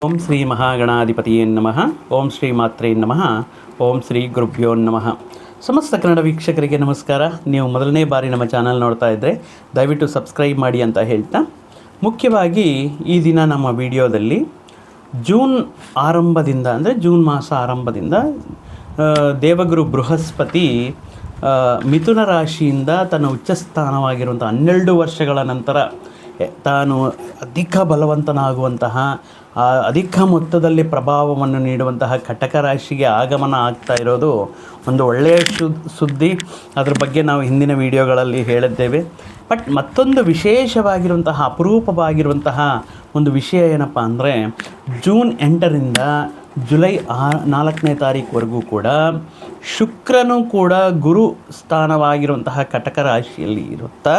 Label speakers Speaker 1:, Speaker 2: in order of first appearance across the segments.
Speaker 1: ಓಂ ಶ್ರೀ ಮಹಾಗಣಾಧಿಪತಿಯೇ ನಮಃ. ಓಂ ಶ್ರೀ ಮಾತ್ರೇ ನಮಃ. ಓಂ ಶ್ರೀ ಗುರುಭ್ಯೋ ನಮಃ. ಸಮಸ್ತ ಕನ್ನಡ ವೀಕ್ಷಕರಿಗೆ ನಮಸ್ಕಾರ. ನೀವು ಮೊದಲನೇ ಬಾರಿ ನಮ್ಮ ಚಾನಲ್ ನೋಡ್ತಾ ಇದ್ದರೆ ದಯವಿಟ್ಟು ಸಬ್ಸ್ಕ್ರೈಬ್ ಮಾಡಿ ಅಂತ ಹೇಳ್ತಾ, ಮುಖ್ಯವಾಗಿ ಈ ದಿನ ನಮ್ಮ ವಿಡಿಯೋದಲ್ಲಿ ಜೂನ್ ಆರಂಭದಿಂದ ಅಂದರೆ ಜೂನ್ ಮಾಸ ಆರಂಭದಿಂದ ದೇವಗುರು ಬೃಹಸ್ಪತಿ ಮಿಥುನ ರಾಶಿಯಿಂದ ತನ್ನ ಉಚ್ಚಸ್ಥಾನವಾಗಿರುವಂಥ 12 ವರ್ಷಗಳ ನಂತರ ತಾನು ಅಧಿಕ ಬಲವಂತನಾಗುವಂತಹ ಅಧಿಕ ಮೊತ್ತದಲ್ಲಿ ಪ್ರಭಾವವನ್ನು ನೀಡುವಂತಹ ಕಟಕ ರಾಶಿಗೆ ಆಗಮನ ಆಗ್ತಾ ಇರೋದು ಒಂದು ಒಳ್ಳೆಯ ಸುದ್ದಿ. ಅದರ ಬಗ್ಗೆ ನಾವು ಹಿಂದಿನ ವಿಡಿಯೋಗಳಲ್ಲಿ ಹೇಳಿದ್ದೇವೆ. ಬಟ್ ಮತ್ತೊಂದು ವಿಶೇಷವಾಗಿರುವಂತಹ ಅಪರೂಪವಾಗಿರುವಂತಹ ಒಂದು ವಿಷಯ ಏನಪ್ಪ ಅಂದರೆ, ಜೂನ್ 8ರಿಂದ ಜುಲೈ 4ನೇ ತಾರೀಕುವರೆಗೂ ಕೂಡ ಶುಕ್ರನು ಕೂಡ ಗುರು ಸ್ಥಾನವಾಗಿರುವಂತಹ ಕಟಕ ರಾಶಿಯಲ್ಲಿ ಇರುತ್ತಾ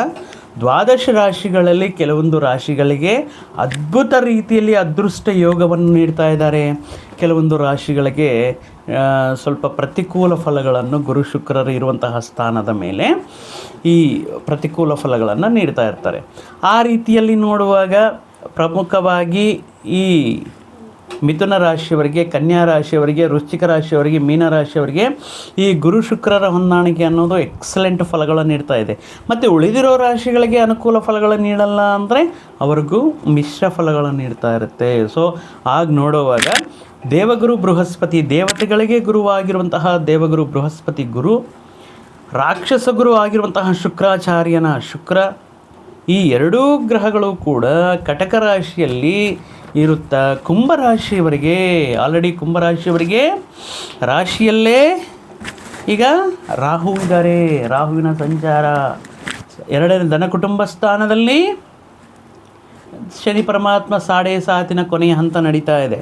Speaker 1: ದ್ವಾದಶ ರಾಶಿಗಳಲ್ಲಿ ಕೆಲವೊಂದು ರಾಶಿಗಳಿಗೆ ಅದ್ಭುತ ರೀತಿಯಲ್ಲಿ ಅದೃಷ್ಟ ಯೋಗವನ್ನು ನೀಡ್ತಾ ಇದ್ದಾರೆ. ಕೆಲವೊಂದು ರಾಶಿಗಳಿಗೆ ಸ್ವಲ್ಪ ಪ್ರತಿಕೂಲ ಫಲಗಳನ್ನು ಗುರು ಶುಕ್ರರು ಇರುವಂತಹ ಸ್ಥಾನದ ಮೇಲೆ ಈ ಪ್ರತಿಕೂಲ ಫಲಗಳನ್ನು ನೀಡ್ತಾ ಇರ್ತಾರೆ. ಆ ರೀತಿಯಲ್ಲಿ ನೋಡುವಾಗ ಪ್ರಮುಖವಾಗಿ ಈ ಮಿಥುನ ರಾಶಿಯವರಿಗೆ, ಕನ್ಯಾ ರಾಶಿಯವರಿಗೆ, ವೃಶ್ಚಿಕ ರಾಶಿಯವರಿಗೆ, ಮೀನ ರಾಶಿಯವರಿಗೆ ಈ ಗುರು ಶುಕ್ರರ ಹೊಂದಾಣಿಕೆ ಅನ್ನೋದು ಎಕ್ಸಲೆಂಟ್ ಫಲಗಳನ್ನು ನೀಡ್ತಾ ಇದೆ. ಮತ್ತು ಉಳಿದಿರೋ ರಾಶಿಗಳಿಗೆ ಅನುಕೂಲ ಫಲಗಳನ್ನು ನೀಡಲ್ಲ ಅಂದರೆ ಅವ್ರಿಗೂ ಮಿಶ್ರ ಫಲಗಳನ್ನು ನೀಡ್ತಾ ಇರುತ್ತೆ. ಸೊ ಆಗ ನೋಡುವಾಗ ದೇವಗುರು ಬೃಹಸ್ಪತಿ, ದೇವತೆಗಳಿಗೆ ಗುರುವಾಗಿರುವಂತಹ ದೇವಗುರು ಬೃಹಸ್ಪತಿ ಗುರು, ರಾಕ್ಷಸ ಗುರು ಆಗಿರುವಂತಹ ಶುಕ್ರಾಚಾರ್ಯನ ಶುಕ್ರ, ಈ ಎರಡೂ ಗ್ರಹಗಳು ಕೂಡ ಕಟಕ ರಾಶಿಯಲ್ಲಿ ಇರುತ್ತಾ ಕುಂಭರಾಶಿಯವರಿಗೆ, ಆಲ್ರೆಡಿ ಕುಂಭರಾಶಿಯವರಿಗೆ ರಾಶಿಯಲ್ಲೇ ಈಗ ರಾಹು ಇದ್ದಾರೆ. ರಾಹುವಿನ ಸಂಚಾರ 2ನೇ ಧನ ಕುಟುಂಬ ಸ್ಥಾನದಲ್ಲಿ ಶನಿ ಪರಮಾತ್ಮ 7.5 ಕೊನೆಯ ಹಂತ ನಡೀತಾ ಇದೆ.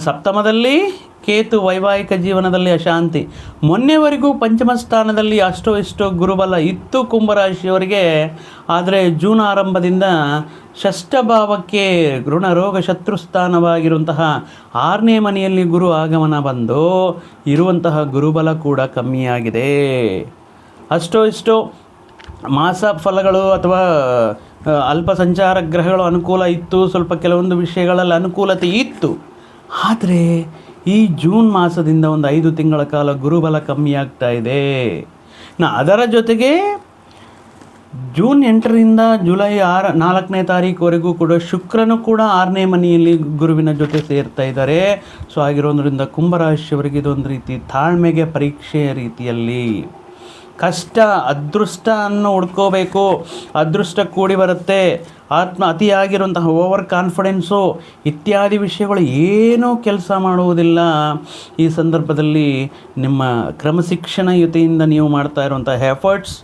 Speaker 1: ಸಪ್ತಮದಲ್ಲಿ ಕೇತು, ವೈವಾಹಿಕ ಜೀವನದಲ್ಲಿ ಅಶಾಂತಿ. ಮೊನ್ನೆವರೆಗೂ ಪಂಚಮ ಸ್ಥಾನದಲ್ಲಿ ಅಷ್ಟೋ ಇಷ್ಟೋ ಗುರುಬಲ ಇತ್ತು ಕುಂಭರಾಶಿಯವರಿಗೆ. ಆದರೆ ಜೂನ್ ಆರಂಭದಿಂದ ಷಷ್ಠಭಾವಕ್ಕೆ ಋಣ ರೋಗ ಶತ್ರುಸ್ಥಾನವಾಗಿರುವಂತಹ 6ನೇ ಮನೆಯಲ್ಲಿ ಗುರು ಆಗಮನ ಬಂದು ಇರುವಂತಹ ಗುರುಬಲ ಕೂಡ ಕಮ್ಮಿಯಾಗಿದೆ. ಅಷ್ಟೋ ಇಷ್ಟೋ ಮಾಸ ಫಲಗಳು ಅಥವಾ ಅಲ್ಪ ಸಂಚಾರ ಗ್ರಹಗಳು ಅನುಕೂಲ ಇತ್ತು, ಸ್ವಲ್ಪ ಕೆಲವೊಂದು ವಿಷಯಗಳಲ್ಲಿ ಅನುಕೂಲತೆ ಇತ್ತು. ಆದರೆ ಈ ಜೂನ್ ಮಾಸದಿಂದ ಒಂದು 5 ತಿಂಗಳ ಕಾಲ ಗುರುಬಲ ಕಮ್ಮಿಯಾಗ್ತಾ ಇದೆ. ಅದರ ಜೊತೆಗೆ ಜೂನ್ 8ರಿಂದ ಜುಲೈ 4ನೇ ತಾರೀಕುವರೆಗೂ ಕೂಡ ಶುಕ್ರನು ಕೂಡ 6ನೇ ಮನೆಯಲ್ಲಿ ಗುರುವಿನ ಜೊತೆ ಸೇರ್ತಾ ಇದ್ದಾರೆ. ಸೊ ಆಗಿರೋದ್ರಿಂದ ಕುಂಭರಾಶಿಯವರಿಗೆ ಇದೊಂದು ರೀತಿ ತಾಳ್ಮೆಗೆ ಪರೀಕ್ಷೆಯ ರೀತಿಯಲ್ಲಿ ಕಷ್ಟ. ಅದೃಷ್ಟ ಅನ್ನು ಹುಡ್ಕೋಬೇಕು, ಅದೃಷ್ಟ ಕೂಡಿ ಬರುತ್ತೆ. ಅತಿಯಾಗಿರುವಂತಹ ಓವರ್ ಕಾನ್ಫಿಡೆನ್ಸು ಇತ್ಯಾದಿ ವಿಷಯಗಳು ಏನೂ ಕೆಲಸ ಮಾಡುವುದಿಲ್ಲ. ಈ ಸಂದರ್ಭದಲ್ಲಿ ನಿಮ್ಮ ಕ್ರಮಶಿಕ್ಷಣಯುತಿಯಿಂದ ನೀವು ಮಾಡ್ತಾ ಇರುವಂತಹ ಎಫರ್ಟ್ಸ್,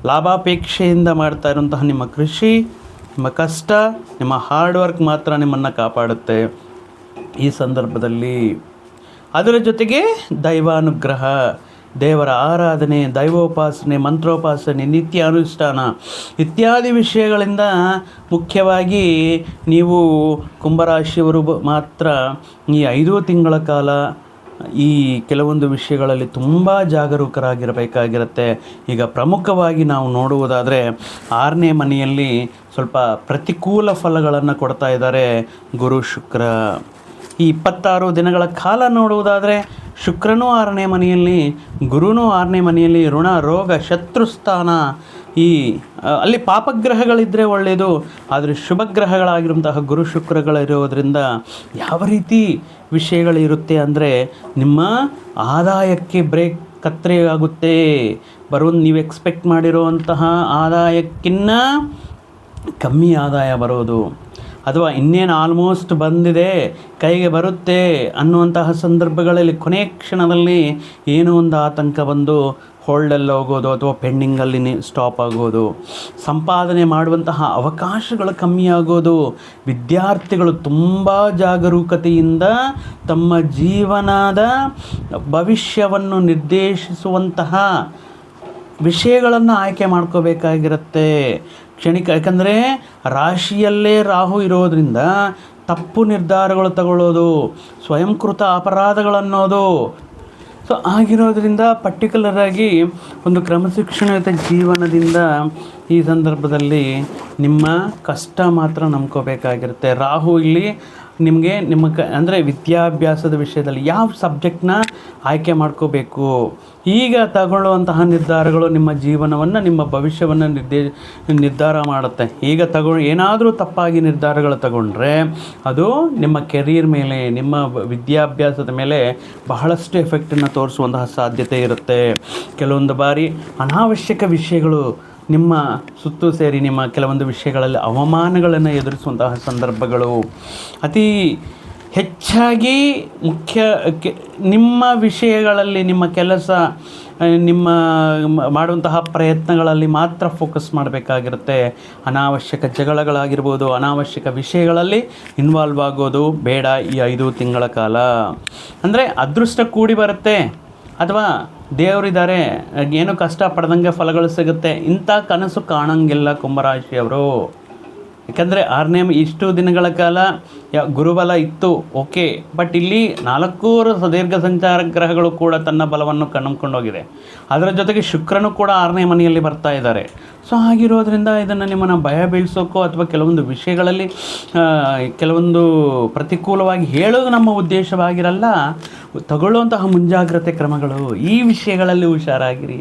Speaker 1: ಲಾಭಾಪೇಕ್ಷೆಯಿಂದ ಮಾಡ್ತಾ ಇರುವಂತಹ ನಿಮ್ಮ ಕೃಷಿ, ನಿಮ್ಮ ಕಷ್ಟ, ನಿಮ್ಮ ಹಾರ್ಡ್ ವರ್ಕ್ ಮಾತ್ರ ನಿಮ್ಮನ್ನು ಕಾಪಾಡುತ್ತೆ ಈ ಸಂದರ್ಭದಲ್ಲಿ. ಅದರ ಜೊತೆಗೆ ದೈವಾನುಗ್ರಹ, ದೇವರ ಆರಾಧನೆ, ದೈವೋಪಾಸನೆ, ಮಂತ್ರೋಪಾಸನೆ, ನಿತ್ಯ ಅನುಷ್ಠಾನ ಇತ್ಯಾದಿ ವಿಷಯಗಳಿಂದ ಮುಖ್ಯವಾಗಿ ನೀವು ಕುಂಭರಾಶಿಯವರು ಮಾತ್ರ ಈ 5 ತಿಂಗಳ ಕಾಲ ಈ ಕೆಲವೊಂದು ವಿಷಯಗಳಲ್ಲಿ ತುಂಬ ಜಾಗರೂಕರಾಗಿರಬೇಕಾಗಿರುತ್ತೆ. ಈಗ ಪ್ರಮುಖವಾಗಿ ನಾವು ನೋಡುವುದಾದರೆ 6ನೇ ಮನೆಯಲ್ಲಿ ಸ್ವಲ್ಪ ಪ್ರತಿಕೂಲ ಫಲಗಳನ್ನು ಕೊಡ್ತಾ ಇದ್ದಾರೆ ಗುರು ಶುಕ್ರ. ಈ 26 ದಿನಗಳ ಕಾಲ ನೋಡುವುದಾದರೆ ಶುಕ್ರನೂ 6ನೇ ಮನೆಯಲ್ಲಿ, ಗುರುನೂ 6ನೇ ಮನೆಯಲ್ಲಿ, ಋಣ ರೋಗ ಶತ್ರುಸ್ಥಾನ. ಅಲ್ಲಿ ಪಾಪಗ್ರಹಗಳಿದ್ದರೆ ಒಳ್ಳೆಯದು, ಆದರೆ ಶುಭಗ್ರಹಗಳಾಗಿರುವಂತಹ ಗುರು ಶುಕ್ರಗಳಿರೋದರಿಂದ ಯಾವ ರೀತಿ ವಿಷಯಗಳಿರುತ್ತೆ ಅಂದರೆ, ನಿಮ್ಮ ಆದಾಯಕ್ಕೆ ಬ್ರೇಕ್ ಕತ್ತರಿ ಆಗುತ್ತೆ. ನೀವು ಎಕ್ಸ್ಪೆಕ್ಟ್ ಮಾಡಿರುವಂತಹ ಆದಾಯಕ್ಕಿಂತ ಕಮ್ಮಿ ಆದಾಯ ಬರೋದು, ಅಥವಾ ಇನ್ನೇನು ಆಲ್ಮೋಸ್ಟ್ ಬಂದಿದೆ ಕೈಗೆ ಬರುತ್ತೆ ಅನ್ನುವಂತಹ ಸಂದರ್ಭಗಳಲ್ಲಿ ಕೊನೆಯ ಕ್ಷಣದಲ್ಲಿ ಏನೋ ಒಂದು ಆತಂಕ ಬಂದು ಹೋಲ್ಡಲ್ಲಿ ಹೋಗೋದು ಅಥವಾ ಪೆಂಡಿಂಗಲ್ಲಿ ಸ್ಟಾಪ್ ಆಗೋದು, ಸಂಪಾದನೆ ಮಾಡುವಂತಹ ಅವಕಾಶಗಳು ಕಮ್ಮಿಯಾಗೋದು. ವಿದ್ಯಾರ್ಥಿಗಳು ತುಂಬ ಜಾಗರೂಕತೆಯಿಂದ ತಮ್ಮ ಜೀವನದ ಭವಿಷ್ಯವನ್ನು ನಿರ್ದೇಶಿಸುವಂತಹ ವಿಷಯಗಳನ್ನು ಆಯ್ಕೆ ಮಾಡ್ಕೋಬೇಕಾಗಿರುತ್ತೆ. ಯಾಕಂದರೆ ರಾಶಿಯಲ್ಲೇ ರಾಹು ಇರೋದರಿಂದ ತಪ್ಪು ನಿರ್ಧಾರಗಳು ತಗೊಳ್ಳೋದು, ಸ್ವಯಂಕೃತ ಅಪರಾಧಗಳನ್ನೋದು, ಸೊ ಆಗಿರೋದ್ರಿಂದ ಪರ್ಟಿಕ್ಯುಲರಾಗಿ ಒಂದು ಕ್ರಮಶಿಕ್ಷಣಯುತ ಜೀವನದಿಂದ ಈ ಸಂದರ್ಭದಲ್ಲಿ ನಿಮ್ಮ ಕಷ್ಟ ಮಾತ್ರ ನಂಬ್ಕೋಬೇಕಾಗಿರುತ್ತೆ. ರಾಹು ಇಲ್ಲಿ ನಿಮಗೆ ಅಂದರೆ ವಿದ್ಯಾಭ್ಯಾಸದ ವಿಷಯದಲ್ಲಿ ಯಾವ ಸಬ್ಜೆಕ್ಟ್ನ ಆಯ್ಕೆ ಮಾಡ್ಕೋಬೇಕು, ಈಗ ತಗೊಳ್ಳುವಂತಹ ನಿರ್ಧಾರಗಳು ನಿಮ್ಮ ಜೀವನವನ್ನು, ನಿಮ್ಮ ಭವಿಷ್ಯವನ್ನು ನಿರ್ಧಾರ ಮಾಡುತ್ತೆ. ಈಗ ಏನಾದರೂ ತಪ್ಪಾಗಿ ನಿರ್ಧಾರಗಳು ತಗೊಂಡ್ರೆ ಅದು ನಿಮ್ಮ ಕೆರಿಯರ್ ಮೇಲೆ, ನಿಮ್ಮ ವಿದ್ಯಾಭ್ಯಾಸದ ಮೇಲೆ ಬಹಳಷ್ಟು ಎಫೆಕ್ಟನ್ನು ತೋರಿಸುವಂತಹ ಸಾಧ್ಯತೆ ಇರುತ್ತೆ. ಕೆಲವೊಂದು ಬಾರಿ ಅನಾವಶ್ಯಕ ವಿಷಯಗಳು ನಿಮ್ಮ ಸುತ್ತು ಸೇರಿ ನಿಮ್ಮ ಕೆಲವೊಂದು ವಿಷಯಗಳಲ್ಲಿ ಅವಮಾನಗಳನ್ನು ಎದುರಿಸುವಂತಹ ಸಂದರ್ಭಗಳು ಅತಿ ಹೆಚ್ಚಾಗಿ ನಿಮ್ಮ ವಿಷಯಗಳಲ್ಲಿ, ನಿಮ್ಮ ಕೆಲಸ, ನಿಮ್ಮ ಮಾಡುವಂತಹ ಪ್ರಯತ್ನಗಳಲ್ಲಿ ಮಾತ್ರ ಫೋಕಸ್ ಮಾಡಬೇಕಾಗಿರುತ್ತೆ. ಅನಾವಶ್ಯಕ ಜಗಳಗಳಾಗಿರ್ಬೋದು, ಅನಾವಶ್ಯಕ ವಿಷಯಗಳಲ್ಲಿ ಇನ್ವಾಲ್ವ್ ಆಗೋದು ಬೇಡ ಈ 5 ತಿಂಗಳ ಕಾಲ. ಅಂದರೆ ಅದೃಷ್ಟ ಕೂಡಿ ಬರುತ್ತೆ ಅಥವಾ ದೇವರಿದ್ದಾರೆ, ಏನು ಕಷ್ಟ ಪಡ್ದಂಗೆ ಫಲಗಳು ಸಿಗುತ್ತೆ, ಇಂಥ ಕನಸು ಕಾಣಂಗಿಲ್ಲ ಕುಂಭರಾಶಿಯವರು. ಯಾಕಂದರೆ 6ನೇ ಇಷ್ಟು ದಿನಗಳ ಕಾಲ ಗುರುಬಲ ಇತ್ತು, ಓಕೆ, ಬಟ್ ಇಲ್ಲಿ 4 ಸುದೀರ್ಘ ಸಂಚಾರ ಗ್ರಹಗಳು ಕೂಡ ತನ್ನ ಬಲವನ್ನು ಕಂಡುಕೊಂಡೋಗಿದೆ. ಅದರ ಜೊತೆಗೆ ಶುಕ್ರನು ಕೂಡ 6ನೇ ಮನೆಯಲ್ಲಿ ಬರ್ತಾ ಇದ್ದಾರೆ. ಸೊ ಹಾಗಿರೋದ್ರಿಂದ ಇದನ್ನು ನಿಮ್ಮನ್ನು ಭಯ ಬೀಳಿಸೋಕ್ಕೋ ಅಥವಾ ಕೆಲವೊಂದು ವಿಷಯಗಳಲ್ಲಿ ಕೆಲವೊಂದು ಪ್ರತಿಕೂಲವಾಗಿ ಹೇಳೋದು ನಮ್ಮ ಉದ್ದೇಶವಾಗಿರಲ್ಲ. ತಗೊಳ್ಳುವಂತಹ ಮುಂಜಾಗ್ರತೆ ಕ್ರಮಗಳು, ಈ ವಿಷಯಗಳಲ್ಲಿ ಹುಷಾರಾಗಿರಿ.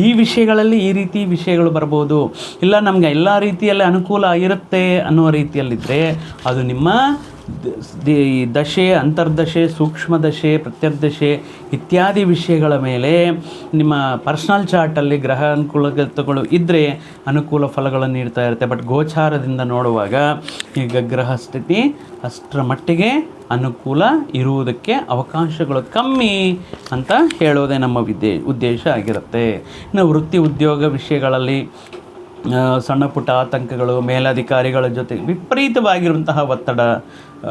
Speaker 1: ಈ ವಿಷಯಗಳಲ್ಲಿ ಈ ರೀತಿ ವಿಷಯಗಳು ಬರ್ಬೋದು, ಇಲ್ಲ ನಮಗೆ ಎಲ್ಲ ರೀತಿಯಲ್ಲಿ ಅನುಕೂಲ ಇರುತ್ತೆ ಅನ್ನೋ ರೀತಿಯಲ್ಲಿದ್ದರೆ ಅದು ನಿಮ್ಮ ದಶೆ, ಅಂತರ್ದಶೆ, ಸೂಕ್ಷ್ಮ ದಶೆ, ಪ್ರತ್ಯರ್ದಶೆ ಇತ್ಯಾದಿ ವಿಷಯಗಳ ಮೇಲೆ ನಿಮ್ಮ ಪರ್ಸ್ನಲ್ ಚಾರ್ಟಲ್ಲಿ ಗ್ರಹ ಅನುಕೂಲಗಳು ಇದ್ದರೆ ಅನುಕೂಲ ಫಲಗಳನ್ನು ನೀಡ್ತಾ ಇರುತ್ತೆ. ಬಟ್ ಗೋಚಾರದಿಂದ ನೋಡುವಾಗ ಈಗ ಗ್ರಹ ಸ್ಥಿತಿ ಅಷ್ಟರ ಮಟ್ಟಿಗೆ ಅನುಕೂಲ ಇರುವುದಕ್ಕೆ ಅವಕಾಶಗಳು ಕಮ್ಮಿ ಅಂತ ಹೇಳೋದೇ ನಮ್ಮ ಉದ್ದೇಶ ಆಗಿರುತ್ತೆ. ಇನ್ನು ವೃತ್ತಿ ಉದ್ಯೋಗ ವಿಷಯಗಳಲ್ಲಿ ಸಣ್ಣ ಪುಟ್ಟ ಆತಂಕಗಳು, ಮೇಲಧಿಕಾರಿಗಳ ಜೊತೆ ವಿಪರೀತವಾಗಿರುವಂತಹ ಒತ್ತಡ.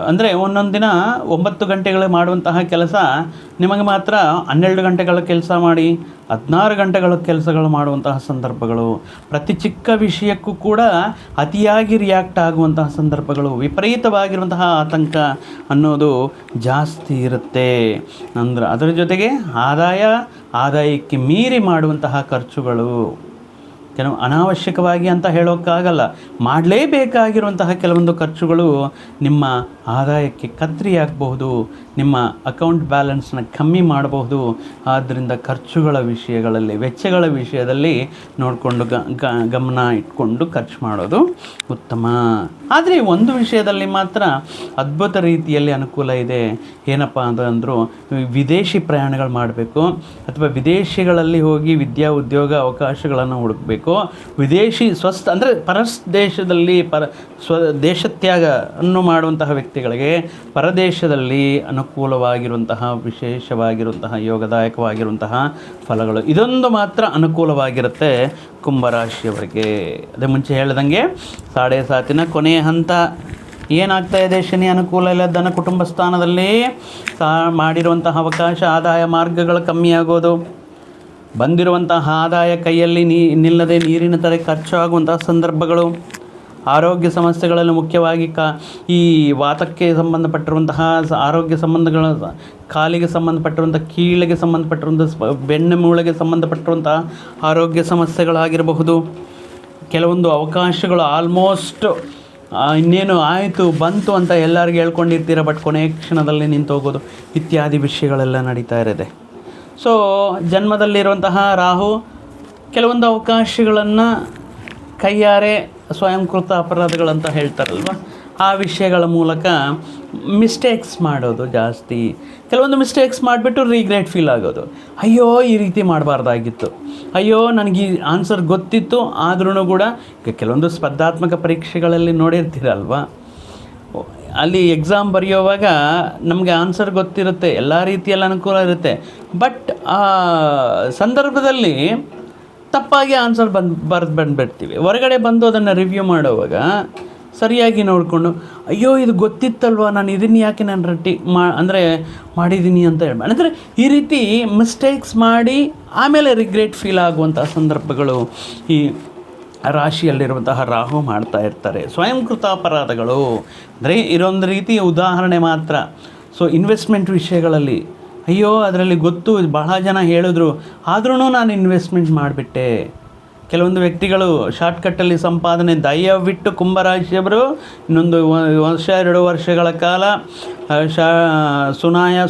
Speaker 1: ಅಂದರೆ ಒಂದೊಂದು ದಿನ 9 ಗಂಟೆಗಳು ಮಾಡುವಂತಹ ಕೆಲಸ ನಿಮಗೆ ಮಾತ್ರ 12 ಗಂಟೆಗಳ ಕೆಲಸ ಮಾಡಿ 16 ಗಂಟೆಗಳ ಕೆಲಸಗಳು ಮಾಡುವಂತಹ ಸಂದರ್ಭಗಳು. ಪ್ರತಿ ಚಿಕ್ಕ ವಿಷಯಕ್ಕೂ ಕೂಡ ಅತಿಯಾಗಿ ರಿಯಾಕ್ಟ್ ಆಗುವಂತಹ ಸಂದರ್ಭಗಳು, ವಿಪರೀತವಾಗಿರುವಂತಹ ಆತಂಕ ಅನ್ನೋದು ಜಾಸ್ತಿ ಇರುತ್ತೆ. ಅಂದ್ರೆ ಅದರ ಜೊತೆಗೆ ಆದಾಯಕ್ಕೆ ಮೀರಿ ಮಾಡುವಂತಹ ಖರ್ಚುಗಳು, ಕೆಲವು ಅನಾವಶ್ಯಕವಾಗಿ ಅಂತ ಹೇಳೋಕ್ಕಾಗಲ್ಲ, ಮಾಡಲೇಬೇಕಾಗಿರುವಂತಹ ಕೆಲವೊಂದು ಖರ್ಚುಗಳು ನಿಮ್ಮ ಆದಾಯಕ್ಕೆ ಕತ್ತರಿಯಾಗಬಹುದು, ನಿಮ್ಮ ಅಕೌಂಟ್ ಬ್ಯಾಲೆನ್ಸ್ನ ಕಮ್ಮಿ ಮಾಡಬಹುದು. ಆದ್ದರಿಂದ ಖರ್ಚುಗಳ ವಿಷಯಗಳಲ್ಲಿ, ವೆಚ್ಚಗಳ ವಿಷಯದಲ್ಲಿ ನೋಡಿಕೊಂಡು ಗಮನ ಇಟ್ಕೊಂಡು ಖರ್ಚು ಮಾಡೋದು ಉತ್ತಮ. ಆದರೆ ಒಂದು ವಿಷಯದಲ್ಲಿ ಮಾತ್ರ ಅದ್ಭುತ ರೀತಿಯಲ್ಲಿ ಅನುಕೂಲ ಇದೆ. ಏನಪ್ಪ ಅಂತಂದರೂ ವಿದೇಶಿ ಪ್ರಯಾಣಗಳು ಮಾಡಬೇಕು ಅಥವಾ ವಿದೇಶಿಗಳಲ್ಲಿ ಹೋಗಿ ವಿದ್ಯಾ ಉದ್ಯೋಗ ಅವಕಾಶಗಳನ್ನು ಹುಡುಕಬೇಕು. ವಿದೇಶಿ ಅಂದರೆ ಪರದೇಶದಲ್ಲಿ ದೇಶತ್ಯಾಗ ಅನ್ನು ಮಾಡುವಂತಹ ವ್ಯಕ್ತಿಗಳಿಗೆ ಪರದೇಶದಲ್ಲಿ ಅನುಕೂಲವಾಗಿರುವಂತಹ, ವಿಶೇಷವಾಗಿರುವಂತಹ, ಯೋಗದಾಯಕವಾಗಿರುವಂತಹ ಫಲಗಳು ಇದೊಂದು ಮಾತ್ರ ಅನುಕೂಲವಾಗಿರುತ್ತೆ ಕುಂಭರಾಶಿಯವರಿಗೆ. ಅದೇ ಮುಂಚೆ ಹೇಳ್ದಂಗೆ 7.5 ಕೊನೆಯ ಹಂತ ಏನಾಗ್ತಾ ಇದೆ, ಶನಿ ಅನುಕೂಲ ಇಲ್ಲ, ಧನ ಕುಟುಂಬ ಸ್ಥಾನದಲ್ಲಿ ಮಾಡಿರುವಂತಹ ಅವಕಾಶ, ಆದಾಯ ಮಾರ್ಗಗಳು ಕಮ್ಮಿಯಾಗೋದು, ಬಂದಿರುವಂತಹ ಆದಾಯ ಕೈಯಲ್ಲಿ ನಿಲ್ಲದೆ ನೀರಿನ ಥರ ಖರ್ಚು ಆಗುವಂತಹ ಸಂದರ್ಭಗಳು, ಆರೋಗ್ಯ ಸಮಸ್ಯೆಗಳಲ್ಲಿ ಮುಖ್ಯವಾಗಿ ಈ ವಾತಕ್ಕೆ ಸಂಬಂಧಪಟ್ಟಿರುವಂತಹ ಆರೋಗ್ಯ ಸಂಬಂಧಗಳ, ಕಾಲಿಗೆ ಸಂಬಂಧಪಟ್ಟಿರುವಂಥ, ಕೀಳಿಗೆ ಸಂಬಂಧಪಟ್ಟಿರುವಂಥ, ಬೆನ್ನು ಮೂಳೆಗೆ ಸಂಬಂಧಪಟ್ಟಿರುವಂತಹ ಆರೋಗ್ಯ ಸಮಸ್ಯೆಗಳಾಗಿರಬಹುದು. ಕೆಲವೊಂದು ಅವಕಾಶಗಳು ಆಲ್ಮೋಸ್ಟ್ ಇನ್ನೇನು ಆಯಿತು ಬಂತು ಅಂತ ಎಲ್ಲರಿಗೂ ಹೇಳ್ಕೊಂಡಿರ್ತೀರ, ಬಟ್ ಕೊನೆಯ ಕ್ಷಣದಲ್ಲಿ ನಿಂತು ಹೋಗೋದು ಇತ್ಯಾದಿ ವಿಷಯಗಳೆಲ್ಲ ನಡೀತಾ ಇರುತ್ತೆ. ಸೊ ಜನ್ಮದಲ್ಲಿರುವಂತಹ ರಾಹು ಕೆಲವೊಂದು ಅವಕಾಶಗಳನ್ನು ಕೈಯಾರೆ ಸ್ವಯಂಕೃತ ಅಪರಾಧಗಳಂತ ಹೇಳ್ತಾರಲ್ವ, ಆ ವಿಷಯಗಳ ಮೂಲಕ ಮಿಸ್ಟೇಕ್ಸ್ ಮಾಡೋದು ಜಾಸ್ತಿ. ಕೆಲವೊಂದು ಮಿಸ್ಟೇಕ್ಸ್ ಮಾಡಿಬಿಟ್ಟು ರಿಗ್ರೆಟ್ ಫೀಲ್ ಆಗೋದು, ಅಯ್ಯೋ ಈ ರೀತಿ ಮಾಡಬಾರ್ದಾಗಿತ್ತು, ಅಯ್ಯೋ ನನಗೆ ಈ ಆನ್ಸರ್ ಗೊತ್ತಿತ್ತು ಆದ್ರೂ ಕೂಡ. ಈಗ ಕೆಲವೊಂದು ಸ್ಪರ್ಧಾತ್ಮಕ ಪರೀಕ್ಷೆಗಳಲ್ಲಿ ನೋಡಿರ್ತೀರಲ್ವ, ಅಲ್ಲಿ ಎಕ್ಸಾಮ್ ಬರೆಯೋವಾಗ ನಮಗೆ ಆನ್ಸರ್ ಗೊತ್ತಿರುತ್ತೆ, ಎಲ್ಲ ರೀತಿಯಲ್ಲಿ ಅನುಕೂಲ ಇರುತ್ತೆ, ಬಟ್ ಆ ಸಂದರ್ಭದಲ್ಲಿ ತಪ್ಪಾಗಿ ಆನ್ಸರ್ ಬಂದುಬಿಡ್ತೀವಿ. ಹೊರಗಡೆ ಬಂದು ಅದನ್ನು ರಿವ್ಯೂ ಮಾಡುವಾಗ ಸರಿಯಾಗಿ ನೋಡಿಕೊಂಡು ಅಯ್ಯೋ ಇದು ಗೊತ್ತಿತ್ತಲ್ವ, ನಾನು ಇದನ್ನು ಯಾಕೆ ನಾನು ಮಾಡಿದ್ದೀನಿ ಅಂತ ಹೇಳಿ, ಅಂದರೆ ಈ ರೀತಿ ಮಿಸ್ಟೇಕ್ಸ್ ಮಾಡಿ ಆಮೇಲೆ ರಿಗ್ರೆಟ್ ಫೀಲ್ ಆಗುವಂಥ ಸಂದರ್ಭಗಳು ಈ ರಾಶಿಯಲ್ಲಿರುವಂತಹ ರಾಹು ಮಾಡ್ತಾ ಇರ್ತಾರೆ. ಸ್ವಯಂಕೃತ ಅಪರಾಧಗಳು ಅಂದರೆ ಇದೊಂದು ರೀತಿಯ ಉದಾಹರಣೆ ಮಾತ್ರ. ಸೊ ಇನ್ವೆಸ್ಟ್ಮೆಂಟ್ ವಿಷಯಗಳಲ್ಲಿ ಅಯ್ಯೋ ಅದರಲ್ಲಿ ಗೊತ್ತು, ಬಹಳ ಜನ ಹೇಳಿದ್ರು ಆದ್ರೂ ನಾನು ಇನ್ವೆಸ್ಟ್ಮೆಂಟ್ ಮಾಡಿಬಿಟ್ಟೆ. ಕೆಲವೊಂದು ವ್ಯಕ್ತಿಗಳು ಶಾರ್ಟ್ಕಟ್ಟಲ್ಲಿ ಸಂಪಾದನೆ, ದಯವಿಟ್ಟು ಕುಂಭರಾಶಿಯವರು ಇನ್ನೊಂದು ವರ್ಷ 2 ವರ್ಷಗಳ ಕಾಲ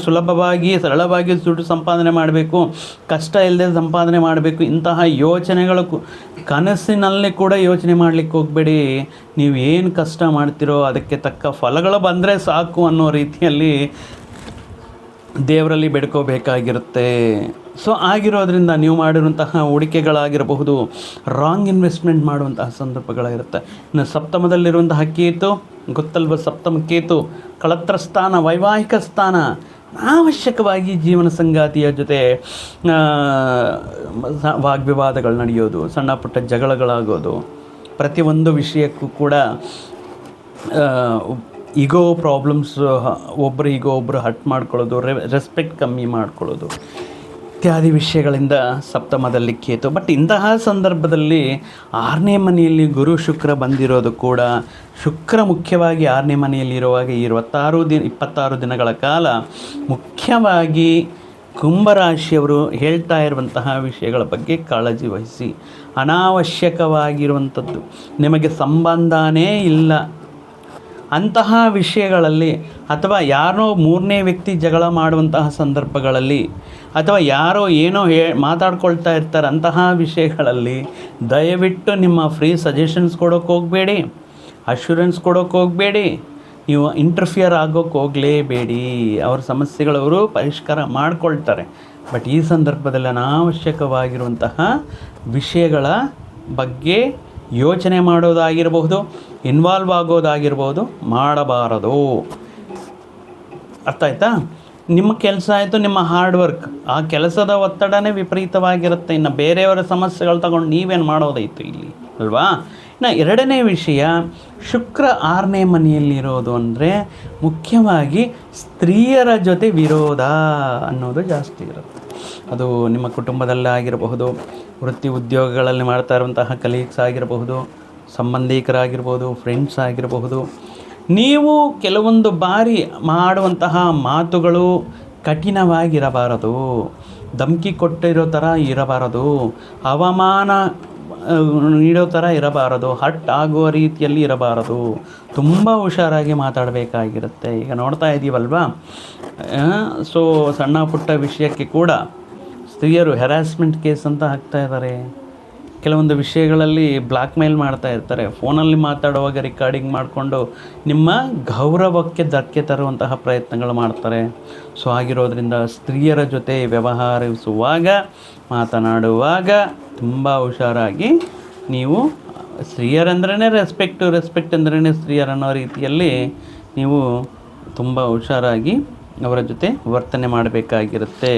Speaker 1: ಸುಲಭವಾಗಿ ಸರಳವಾಗಿ ದುಡ್ಡು ಸಂಪಾದನೆ ಮಾಡಬೇಕು, ಕಷ್ಟ ಇಲ್ಲದೆ ಸಂಪಾದನೆ ಮಾಡಬೇಕು, ಇಂತಹ ಯೋಚನೆಗಳು ಕನಸಿನಲ್ಲಿ ಕೂಡ ಯೋಚನೆ ಮಾಡಲಿಕ್ಕೆ ಹೋಗಬೇಡಿ. ನೀವು ಏನು ಕಷ್ಟ ಮಾಡ್ತೀರೋ ಅದಕ್ಕೆ ತಕ್ಕ ಫಲಗಳು ಬಂದರೆ ಸಾಕು ಅನ್ನೋ ರೀತಿಯಲ್ಲಿ ದೇವರಲ್ಲಿ ಬೇಡ್ಕೋಬೇಕಾಗಿರುತ್ತೆ. ಸೊ ಆಗಿರೋದ್ರಿಂದ ನೀವು ಮಾಡಿರುವಂತಹ ಹೂಡಿಕೆಗಳಾಗಿರಬಹುದು, ರಾಂಗ್ ಇನ್ವೆಸ್ಟ್ಮೆಂಟ್ ಮಾಡುವಂತಹ ಸಂದರ್ಭಗಳಿರುತ್ತೆ. ಇನ್ನು ಸಪ್ತಮದಲ್ಲಿರುವಂತಹ ಕೇತು ಗೊತ್ತಲ್ವ, ಸಪ್ತಮ ಕೇತು ಕಳತ್ರ ಸ್ಥಾನ, ವೈವಾಹಿಕ ಸ್ಥಾನ. ಅನಾವಶ್ಯಕವಾಗಿ ಜೀವನ ಸಂಗಾತಿಯ ಜೊತೆ ವಾಗ್ವಿವಾದಗಳು ನಡೆಯೋದು, ಸಣ್ಣ ಪುಟ್ಟ ಜಗಳಗಳಾಗೋದು, ಪ್ರತಿಯೊಂದು ವಿಷಯಕ್ಕೂ ಕೂಡ ಈಗೋ ಪ್ರಾಬ್ಲಮ್ಸ್, ಒಬ್ಬರು ಹರ್ಟ್ ಮಾಡ್ಕೊಳ್ಳೋದು, ರೆಸ್ಪೆಕ್ಟ್ ಕಮ್ಮಿ ಮಾಡ್ಕೊಳ್ಳೋದು ಇತ್ಯಾದಿ ವಿಷಯಗಳಿಂದ ಸಪ್ತಮದಲ್ಲಿ ಕೇತು. ಬಟ್ ಇಂತಹ ಸಂದರ್ಭದಲ್ಲಿ 6ನೇ ಮನೆಯಲ್ಲಿ ಗುರು ಶುಕ್ರ ಬಂದಿರೋದು ಕೂಡ, ಶುಕ್ರ ಮುಖ್ಯವಾಗಿ 6ನೇ ಮನೆಯಲ್ಲಿರುವಾಗ ಈ 26 ದಿನಗಳ ಕಾಲ ಮುಖ್ಯವಾಗಿ ಕುಂಭರಾಶಿಯವರು ಹೇಳ್ತಾ ಇರುವಂತಹ ವಿಷಯಗಳ ಬಗ್ಗೆ ಕಾಳಜಿ ವಹಿಸಿ. ಅನಾವಶ್ಯಕವಾಗಿರುವಂಥದ್ದು, ನಿಮಗೆ ಸಂಬಂಧನೇ ಇಲ್ಲ ಅಂತಹ ವಿಷಯಗಳಲ್ಲಿ, ಅಥವಾ ಯಾರೋ 3ನೇ ವ್ಯಕ್ತಿ ಜಗಳ ಮಾಡುವಂತಹ ಸಂದರ್ಭಗಳಲ್ಲಿ, ಅಥವಾ ಯಾರೋ ಏನೋ ಮಾತಾಡ್ಕೊಳ್ತಾ ಇರ್ತಾರೆ ಅಂತಹ ವಿಷಯಗಳಲ್ಲಿ ದಯವಿಟ್ಟು ನಿಮ್ಮ ಫ್ರೀ ಸಜೆಷನ್ಸ್ ಕೊಡೋಕ್ಕೆ ಹೋಗಬೇಡಿ, ಅಶ್ಯೂರೆನ್ಸ್ ಕೊಡೋಕ್ಕೆ ಹೋಗಬೇಡಿ, ನೀವು ಇಂಟರ್ಫಿಯರ್ ಆಗೋಕ್ಕೆ ಹೋಗಲೇಬೇಡಿ. ಅವ್ರ ಸಮಸ್ಯೆಗಳವರು ಪರಿಷ್ಕಾರ ಮಾಡ್ಕೊಳ್ತಾರೆ. ಬಟ್ ಈ ಸಂದರ್ಭದಲ್ಲಿ ಅನಾವಶ್ಯಕವಾಗಿರುವಂತಹ ವಿಷಯಗಳ ಬಗ್ಗೆ ಯೋಚನೆ ಮಾಡೋದಾಗಿರಬಹುದು, ಇನ್ವಾಲ್ವ್ ಆಗೋದಾಗಿರ್ಬೋದು, ಮಾಡಬಾರದು. ಅರ್ಥ ಆಯ್ತಾ? ನಿಮ್ಮ ಕೆಲಸ ಆಯಿತು, ನಿಮ್ಮ ಹಾರ್ಡ್ ವರ್ಕ್, ಆ ಕೆಲಸದ ಒತ್ತಡನೇ ವಿಪರೀತವಾಗಿರುತ್ತೆ. ಇನ್ನು ಬೇರೆಯವರ ಸಮಸ್ಯೆಗಳು ತಗೊಂಡು ನೀವೇನು ಮಾಡೋದಾಯಿತು ಇಲ್ಲಿ, ಅಲ್ವಾ? ಇನ್ನು 2ನೇ ವಿಷಯ, ಶುಕ್ರ 6ನೇ ಮನೆಯಲ್ಲಿರೋದು ಅಂದರೆ ಮುಖ್ಯವಾಗಿ ಸ್ತ್ರೀಯರ ಜೊತೆ ವಿರೋಧ ಅನ್ನೋದು ಜಾಸ್ತಿ ಇರುತ್ತೆ. ಅದು ನಿಮ್ಮ ಕುಟುಂಬದಲ್ಲೇ ಆಗಿರಬಹುದು, ವೃತ್ತಿ ಉದ್ಯೋಗಗಳಲ್ಲಿ ಮಾಡ್ತಾ ಇರುವಂತಹ ಕಲೀಗ್ಸ್ ಆಗಿರಬಹುದು, ಸಂಬಂಧಿಕರಾಗಿರ್ಬೋದು, ಫ್ರೆಂಡ್ಸ್ ಆಗಿರಬಹುದು. ನೀವು ಕೆಲವೊಂದು ಬಾರಿ ಮಾಡುವಂತಹ ಮಾತುಗಳು ಕಠಿಣವಾಗಿರಬಾರದು, ಧಮಕಿ ಕೊಟ್ಟಿರೋ ಥರ ಇರಬಾರದು, ಅವಮಾನ ನೀಡೋ ಥರ ಇರಬಾರದು, ಹರ್ಟ್ ಆಗುವ ರೀತಿಯಲ್ಲಿ ಇರಬಾರದು. ತುಂಬ ಹುಷಾರಾಗಿ ಮಾತಾಡಬೇಕಾಗಿರುತ್ತೆ. ಈಗ ನೋಡ್ತಾ ಇದ್ದೀವಲ್ವಾ, ಸೊ ಸಣ್ಣ ಪುಟ್ಟ ವಿಷಯಕ್ಕೆ ಕೂಡ ಸ್ತ್ರೀಯರು ಹೆರಾಸ್ಮೆಂಟ್ ಕೇಸ್ ಅಂತ ಹಾಕ್ತಾ ಇದ್ದಾರೆ. ಕೆಲವೊಂದು ವಿಷಯಗಳಲ್ಲಿ ಬ್ಲ್ಯಾಕ್ ಮೇಲ್ ಮಾಡ್ತಾ ಇರ್ತಾರೆ. ಫೋನಲ್ಲಿ ಮಾತಾಡುವಾಗ ರೆಕಾರ್ಡಿಂಗ್ ಮಾಡಿಕೊಂಡು ನಿಮ್ಮ ಗೌರವಕ್ಕೆ ಧಕ್ಕೆ ತರುವಂತಹ ಪ್ರಯತ್ನಗಳು ಮಾಡ್ತಾರೆ. ಸೊ ಆಗಿರೋದ್ರಿಂದ ಸ್ತ್ರೀಯರ ಜೊತೆ ವ್ಯವಹರಿಸುವಾಗ, ಮಾತನಾಡುವಾಗ ತುಂಬ ಹುಷಾರಾಗಿ ನೀವು, ಸ್ತ್ರೀಯರಂದ್ರೇ ರೆಸ್ಪೆಕ್ಟ್ ಅಂದ್ರೇ ಸ್ತ್ರೀಯರನ್ನೋ ರೀತಿಯಲ್ಲಿ ನೀವು ತುಂಬ ಹುಷಾರಾಗಿ ಅವರ ಜೊತೆ ವರ್ತನೆ ಮಾಡಬೇಕಾಗಿರುತ್ತೆ.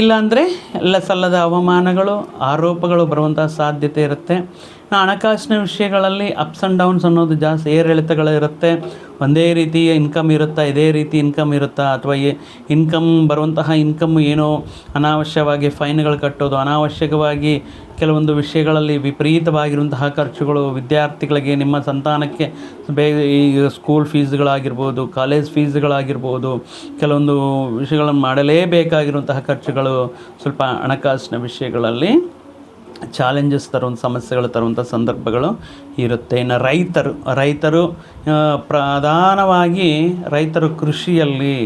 Speaker 1: ಇಲ್ಲಾಂದರೆ ಸಲ್ಲದ ಅವಮಾನಗಳು, ಆರೋಪಗಳು ಬರುವಂಥ ಸಾಧ್ಯತೆ ಇರುತ್ತೆ. ಹಣಕಾಸಿನ ವಿಷಯಗಳಲ್ಲಿ ಅಪ್ಸ್ ಆ್ಯಂಡ್ ಡೌನ್ಸ್ ಅನ್ನೋದು ಜಾಸ್ತಿ, ಏರಿಳಿತಗಳಿರುತ್ತೆ. ಒಂದೇ ರೀತಿಯ ಇನ್ಕಮ್ ಇರುತ್ತಾ, ಇದೇ ರೀತಿ ಇನ್ಕಮ್ ಇರುತ್ತಾ, ಅಥವಾ ಬರುವಂತಹ ಇನ್ಕಮ್ ಏನೋ ಅನಾವಶ್ಯವಾಗಿ ಫೈನ್ಗಳು ಕಟ್ಟೋದು, ಅನಾವಶ್ಯಕವಾಗಿ ಕೆಲವೊಂದು ವಿಷಯಗಳಲ್ಲಿ ವಿಪರೀತವಾಗಿರುವಂತಹ ಖರ್ಚುಗಳು, ವಿದ್ಯಾರ್ಥಿಗಳಿಗೆ, ನಿಮ್ಮ ಸಂತಾನಕ್ಕೆ ಈಗ ಸ್ಕೂಲ್ ಫೀಸ್ಗಳಾಗಿರ್ಬೋದು, ಕಾಲೇಜ್ ಫೀಸ್ಗಳಾಗಿರ್ಬೋದು, ಕೆಲವೊಂದು ವಿಷಯಗಳನ್ನು ಮಾಡಲೇಬೇಕಾಗಿರುವಂತಹ ಖರ್ಚುಗಳು, ಸ್ವಲ್ಪ ಹಣಕಾಸಿನ ವಿಷಯಗಳಲ್ಲಿ ಚಾಲೆಂಜಸ್ ತರುವಂಥ, ಸಮಸ್ಯೆಗಳು ತರುವಂಥ ಸಂದರ್ಭಗಳು ಇರುತ್ತೆ. ಇನ್ನು ರೈತರು ಪ್ರಧಾನವಾಗಿ ರೈತರು ಕೃಷಿಯಲ್ಲಿ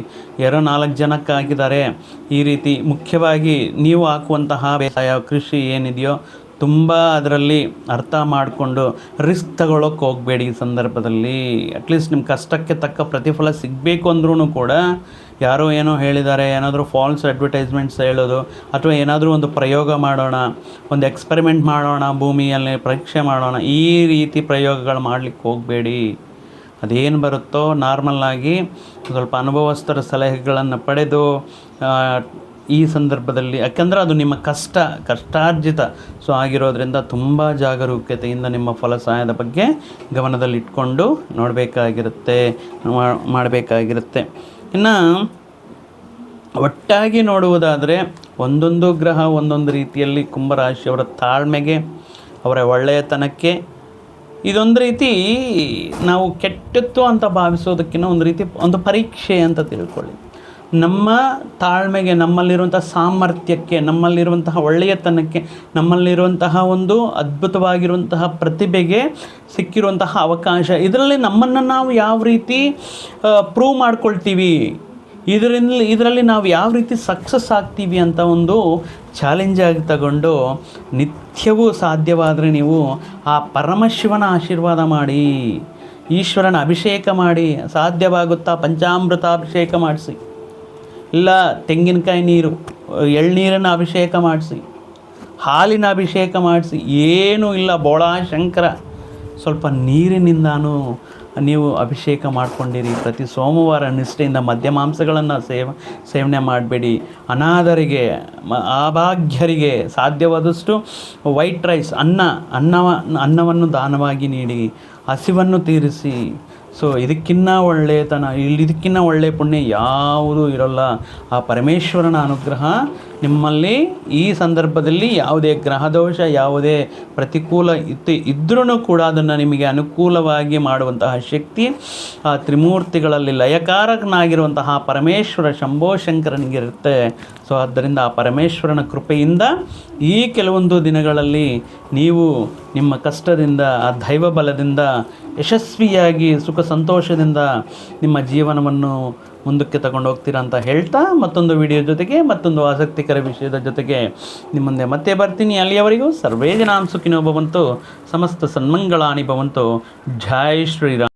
Speaker 1: 4 ಜನಕ್ಕೆ ಹಾಕಿದ್ದಾರೆ. ಈ ರೀತಿ ಮುಖ್ಯವಾಗಿ ನೀವು ಹಾಕುವಂತಹ ಬೇಸಾಯ ಕೃಷಿ ಏನಿದೆಯೋ ತುಂಬ ಅದರಲ್ಲಿ ಅರ್ಥ ಮಾಡಿಕೊಂಡು ರಿಸ್ಕ್ ತಗೊಳ್ಳೋಕೆ ಹೋಗಬೇಡಿ. ಈ ಸಂದರ್ಭದಲ್ಲಿ ಅಟ್ಲೀಸ್ಟ್ ನಿಮ್ಮ ಕಷ್ಟಕ್ಕೆ ತಕ್ಕ ಪ್ರತಿಫಲ ಸಿಗಬೇಕು ಅಂದ್ರೂ ಕೂಡ ಯಾರೋ ಏನೋ ಹೇಳಿದ್ದಾರೆ, ಏನಾದರೂ ಫಾಲ್ಸ್ ಅಡ್ವರ್ಟೈಸ್ಮೆಂಟ್ಸ್ ಹೇಳೋದು, ಅಥವಾ ಏನಾದರೂ ಒಂದು ಪ್ರಯೋಗ ಮಾಡೋಣ, ಒಂದು ಎಕ್ಸ್ಪೆರಿಮೆಂಟ್ ಮಾಡೋಣ, ಭೂಮಿಯಲ್ಲಿ ಪರೀಕ್ಷೆ ಮಾಡೋಣ, ಈ ರೀತಿ ಪ್ರಯೋಗಗಳು ಮಾಡಲಿಕ್ಕೆ ಹೋಗಬೇಡಿ. ಅದೇನು ಬರುತ್ತೋ ನಾರ್ಮಲ್ಲಾಗಿ ಸ್ವಲ್ಪ ಅನುಭವಸ್ಥರ ಸಲಹೆಗಳನ್ನು ಪಡೆದು ಈ ಸಂದರ್ಭದಲ್ಲಿ, ಯಾಕೆಂದರೆ ಅದು ನಿಮ್ಮ ಕಷ್ಟಾರ್ಜಿತ. ಸೊ ಆಗಿರೋದ್ರಿಂದ ತುಂಬ ಜಾಗರೂಕತೆಯಿಂದ ನಿಮ್ಮ ಫಲಸಾಯದ ಬಗ್ಗೆ ಗಮನದಲ್ಲಿಟ್ಕೊಂಡು ಮಾಡಬೇಕಾಗಿರುತ್ತೆ. ಇನ್ನು ಒಟ್ಟಾಗಿ ನೋಡುವುದಾದರೆ ಒಂದೊಂದು ಗ್ರಹ ಒಂದೊಂದು ರೀತಿಯಲ್ಲಿ ಕುಂಭರಾಶಿಯವರ ತಾಳ್ಮೆಗೆ, ಅವರ ಒಳ್ಳೆಯತನಕ್ಕೆ, ಇದೊಂದು ರೀತಿ ನಾವು ಕೆಟ್ಟತ್ತು ಅಂತ ಭಾವಿಸೋದಕ್ಕಿಂತ ಒಂದು ರೀತಿ ಒಂದು ಪರೀಕ್ಷೆ ಅಂತ ತಿಳ್ಕೊಳ್ಳಿ. ನಮ್ಮ ತಾಳ್ಮೆಗೆ, ನಮ್ಮಲ್ಲಿರುವಂಥ ಸಾಮರ್ಥ್ಯಕ್ಕೆ, ನಮ್ಮಲ್ಲಿರುವಂತಹ ಒಳ್ಳೆಯತನಕ್ಕೆ, ನಮ್ಮಲ್ಲಿರುವಂತಹ ಒಂದು ಅದ್ಭುತವಾಗಿರುವಂತಹ ಪ್ರತಿಭೆಗೆ ಸಿಕ್ಕಿರುವಂತಹ ಅವಕಾಶ. ಇದರಲ್ಲಿ ನಮ್ಮನ್ನು ನಾವು ಯಾವ ರೀತಿ ಪ್ರೂವ್ ಮಾಡ್ಕೊಳ್ತೀವಿ, ಇದರಲ್ಲಿ ನಾವು ಯಾವ ರೀತಿ ಸಕ್ಸಸ್ ಆಗ್ತೀವಿ ಅಂತ ಒಂದು ಚಾಲೆಂಜಾಗಿ ತಗೊಂಡು ನಿತ್ಯವೂ ಸಾಧ್ಯವಾದರೆ ನೀವು ಆ ಪರಮಶಿವನ ಆಶೀರ್ವಾದ ಮಾಡಿ, ಈಶ್ವರನ ಅಭಿಷೇಕ ಮಾಡಿ, ಸಾಧ್ಯವಾಗುತ್ತಾ ಪಂಚಾಮೃತಾಭಿಷೇಕ ಮಾಡಿಸಿ, ಇಲ್ಲ ತೆಂಗಿನಕಾಯಿ ನೀರು, ಎಳ್ನೀರನ್ನು ಅಭಿಷೇಕ ಮಾಡಿಸಿ, ಹಾಲಿನ ಅಭಿಷೇಕ ಮಾಡಿಸಿ, ಏನೂ ಇಲ್ಲ ಬೋಳಾಶಂಕರ ಸ್ವಲ್ಪ ನೀರಿನಿಂದಾನು ನೀವು ಅಭಿಷೇಕ ಮಾಡಿಕೊಂಡಿರಿ. ಪ್ರತಿ ಸೋಮವಾರ ನಿಷ್ಠೆಯಿಂದ ಮದ್ಯ ಮಾಂಸಗಳನ್ನು ಸೇವನೆ ಮಾಡಬೇಡಿ. ಅನಾಥರಿಗೆ, ಅಭಾಗ್ಯರಿಗೆ ಸಾಧ್ಯವಾದಷ್ಟು ವೈಟ್ ರೈಸ್ ಅನ್ನವನ್ನು ದಾನವಾಗಿ ನೀಡಿ, ಹಸಿವನ್ನು ತೀರಿಸಿ. ಸೊ ಇದಕ್ಕಿನ್ನ ಒಳ್ಳೆಯ ಪುಣ್ಯ ಯಾವುದೂ ಇರೋಲ್ಲ. ಆ ಪರಮೇಶ್ವರನ ಅನುಗ್ರಹ ನಿಮ್ಮಲ್ಲಿ ಈ ಸಂದರ್ಭದಲ್ಲಿ ಯಾವುದೇ ಗ್ರಹದೋಷ, ಯಾವುದೇ ಪ್ರತಿಕೂಲ ಇದ್ರೂ ಕೂಡ ಅದನ್ನು ನಿಮಗೆ ಅನುಕೂಲವಾಗಿ ಮಾಡುವಂತಹ ಶಕ್ತಿ ಆ ತ್ರಿಮೂರ್ತಿಗಳಲ್ಲಿ ಲಯಕಾರಕನಾಗಿರುವಂತಹ ಪರಮೇಶ್ವರ ಶಂಭೋ ಶಂಕರನಿಗಿರುತ್ತೆ. ಸೊ ಆದ್ದರಿಂದ ಆ ಪರಮೇಶ್ವರನ ಕೃಪೆಯಿಂದ ಈ ಕೆಲವೊಂದು ದಿನಗಳಲ್ಲಿ ನೀವು ನಿಮ್ಮ ಕಷ್ಟದಿಂದ, ಆ ದೈವ ಬಲದಿಂದ ಯಶಸ್ವಿಯಾಗಿ ಸುಖ ಸಂತೋಷದಿಂದ ನಿಮ್ಮ ಜೀವನವನ್ನು ಮುಂದಕ್ಕೆ ತಗೊಂಡು ಹೋಗ್ತೀರಾ ಅಂತ ಹೇಳ್ತಾ, ಮತ್ತೊಂದು ವಿಡಿಯೋ ಜೊತೆಗೆ, ಮತ್ತೊಂದು ಆಸಕ್ತಿಕರ ವಿಷಯದ ಜೊತೆಗೆ ನಿಮ್ಮ ಮುಂದೆ ಮತ್ತೆ ಬರ್ತೀನಿ. ಅಲ್ಲಿಯವರೆಗೂ ಸರ್ವೇ ಜನಾಂ ಸುಖಿನೋ ಭವಂತು, ಸಮಸ್ತ ಸನ್ಮಂಗಳಾನಿ ಭವಂತು. ಜೈ ಶ್ರೀರಾಮ್.